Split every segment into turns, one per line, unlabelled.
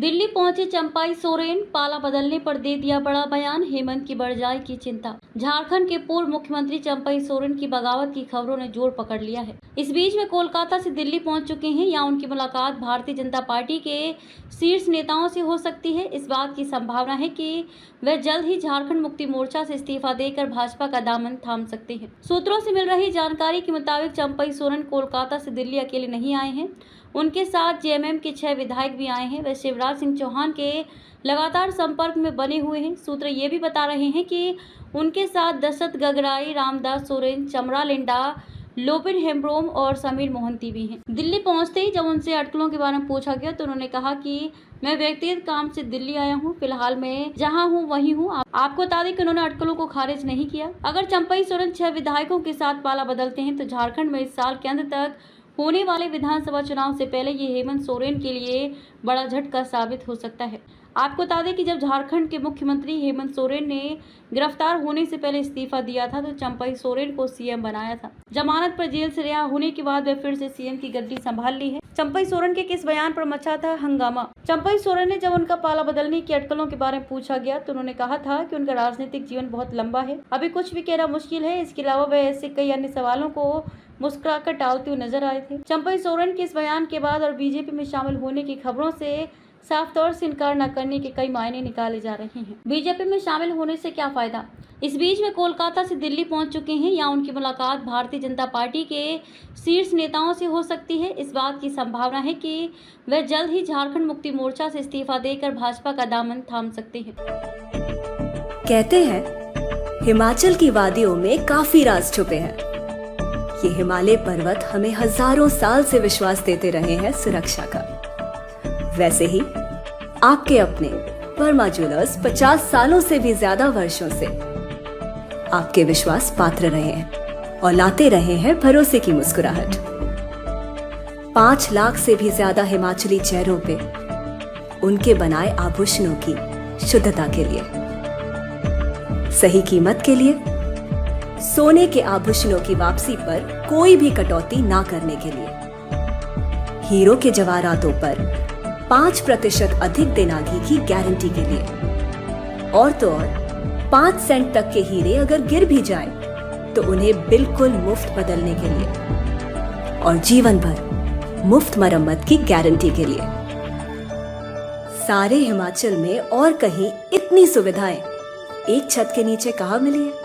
दिल्ली पहुंचे चंपाई सोरेन, पाला बदलने पर दे दिया बड़ा बयान, हेमंत की बढ़ जाए की चिंता। झारखंड के पूर्व मुख्यमंत्री चंपाई सोरेन की बगावत की खबरों ने जोर पकड़ लिया है। इस बीच वे कोलकाता से दिल्ली पहुंच चुके हैं। यहां उनकी मुलाकात भारतीय जनता पार्टी के शीर्ष नेताओं से हो सकती है। इस बात की संभावना है कि वे जल्द ही झारखंड मुक्ति मोर्चा से इस्तीफा देकर भाजपा का दामन थाम सकते हैं। सूत्रों से मिल रही जानकारी के मुताबिक चंपाई सोरेन कोलकाता से दिल्ली अकेले नहीं आए हैं। उनके साथ जेएमएम के 6 विधायक भी आए हैं। वे शिवराज सिंह चौहान के लगातार संपर्क में बने हुए हैं। सूत्र ये भी बता रहे हैं कि उनके साथ दशरथ गगराई, रामदास सोरेन, चमरा लिंडा, लोपिन हेम्ब्रोम और समीर मोहंती भी हैं। दिल्ली पहुंचते ही जब उनसे अटकलों के बारे में पूछा गया तो उन्होंने कहा कि मैं व्यक्तिगत काम से दिल्ली आया हूं, फिलहाल मैं जहां हूं वहीं हूं। आपको बता दें कि उन्होंने अटकलों को खारिज नहीं किया। अगर चंपाई सोरेन 6 विधायकों के साथ पाला बदलते हैं तो झारखंड में इस साल के अंत तक होने वाले विधानसभा चुनाव से पहले ये हेमंत सोरेन के लिए बड़ा झटका साबित हो सकता है। आपको बता दें कि जब झारखंड के मुख्यमंत्री हेमंत सोरेन ने गिरफ्तार होने से पहले इस्तीफा दिया था तो चंपाई सोरेन को सीएम बनाया था। जमानत पर जेल से रिहा होने के बाद वे फिर से सीएम की गद्दी संभाल ली है। चंपाई सोरेन के किस बयान पर मचा था हंगामा। चंपाई सोरेन ने जब उनका पाला बदलने की अटकलों के बारे में पूछा गया तो उन्होंने कहा था कि उनका राजनीतिक जीवन बहुत लंबा है, अभी कुछ भी कहना मुश्किल है। इसके अलावा वे ऐसे कई अन्य सवालों को मुस्कुराकर टालते हुए नजर आए थे। चंपाई सोरेन के इस बयान के बाद और बीजेपी में शामिल होने की खबरों से साफ तौर से इनकार न करने के कई मायने निकाले जा रहे हैं। बीजेपी में शामिल होने से क्या फायदा। इस बीच वे कोलकाता से दिल्ली पहुंच चुके हैं। यहां उनकी मुलाकात भारतीय जनता पार्टी के शीर्ष नेताओं से हो सकती है। इस बात की संभावना है कि वे जल्द ही झारखंड मुक्ति मोर्चा से इस्तीफा देकर भाजपा का दामन थाम सकते हैं।
कहते हैं हिमाचल की वादियों में काफी राज छुपे हैं। ये हिमालय पर्वत हमें हजारों साल से विश्वास देते रहे हैं सुरक्षा का। वैसे ही आपके अपने वर्मा ज्वेलर्स 50 सालों से भी ज्यादा वर्षों से आपके विश्वास पात्र रहे हैं और लाते रहे हैं भरोसे की मुस्कुराहट। 5 लाख से भी ज्यादा हिमाचली चेहरों पे उनके बनाए आभूषणों की शुद्धता के लिए, सही कीमत के लिए, सोने के आभूषणों की वापसी पर कोई भी कटौती ना करने के लिए, हीरो के जवाहरातों पर 5% अधिक दिनागी की गारंटी के लिए, और तो और 5 सेंट तक के हीरे अगर गिर भी जाएं तो उन्हें बिल्कुल मुफ्त बदलने के लिए, और जीवन भर मुफ्त मरम्मत की गारंटी के लिए। सारे हिमाचल में और कहीं इतनी सुविधाएं एक छत के नीचे कहां मिली है।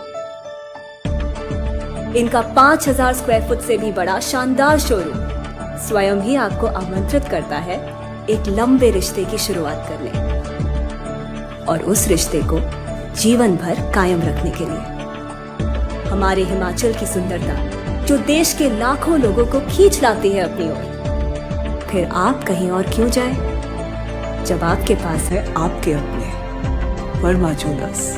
इनका 5000 स्क्वायर फुट से भी बड़ा शानदार शोरूम स्वयं ही आपको आमंत्रित करता है एक लंबे रिश्ते की शुरुआत करने, और उस रिश्ते को जीवन भर कायम रखने के लिए। हमारे हिमाचल की सुंदरता जो देश के लाखों लोगों को खींच लाती है अपनी ओर, फिर आप कहीं और क्यों जाएं जब आपके पास है आपके अपने वर्मा ज्वेलर्स।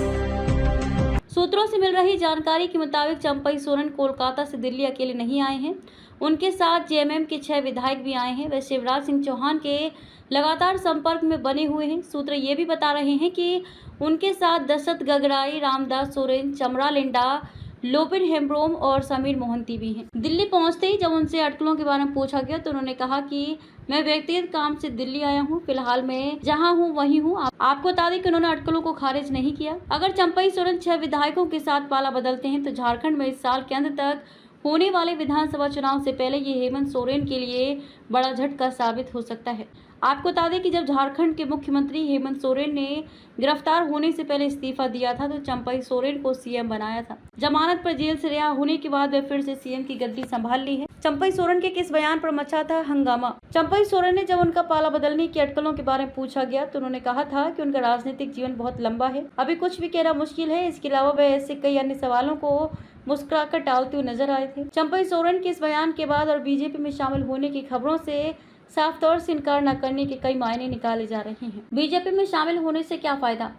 सूत्रों से मिल रही जानकारी के मुताबिक चंपाई सोरेन कोलकाता से दिल्ली अकेले नहीं आए हैं। उनके साथ जेएमएम के 6 विधायक भी आए हैं। वे शिवराज सिंह चौहान के लगातार संपर्क में बने हुए हैं। सूत्र ये भी बता रहे हैं कि उनके साथ दशरथ गगराई, रामदास सोरेन, चमरा लिंडा, लोपिन हेम्ब्रोम और समीर मोहंती भी हैं। दिल्ली पहुंचते ही जब उनसे अटकलों के बारे में पूछा गया तो उन्होंने कहा कि मैं व्यक्तिगत काम से दिल्ली आया हूं, फिलहाल मैं जहां हूं वहीं हूं। आपको बता दें कि उन्होंने अटकलों को खारिज नहीं किया। अगर चंपाई सोरेन 6 विधायकों के साथ पाला बदलते हैं तो झारखंड में इस साल के अंत तक होने वाले विधानसभा चुनाव से पहले ये हेमंत सोरेन के लिए बड़ा झटका साबित हो सकता है। आपको बता दें कि जब झारखंड के मुख्यमंत्री हेमंत सोरेन ने गिरफ्तार होने से पहले इस्तीफा दिया था तो चंपाई सोरेन को सीएम बनाया था। जमानत पर जेल से रिहा होने के बाद वे फिर से सीएम की गद्दी संभाल ली है। चंपाई सोरेन के किस बयान पर मचा था हंगामा। चंपाई सोरेन ने जब उनका पाला बदलने की अटकलों के बारे में पूछा गया तो उन्होंने कहा था कि उनका राजनीतिक जीवन बहुत लंबा है, अभी कुछ भी कहना मुश्किल है। इसके अलावा वे ऐसे कई अन्य सवालों को मुस्कुराकर टालते हुए नजर आए थे। चंपाई सोरेन के इस बयान के बाद और बीजेपी में शामिल होने की खबरों से साफ तौर से इनकार न करने के कई मायने निकाले जा रहे हैं। बीजेपी में शामिल होने से क्या फायदा।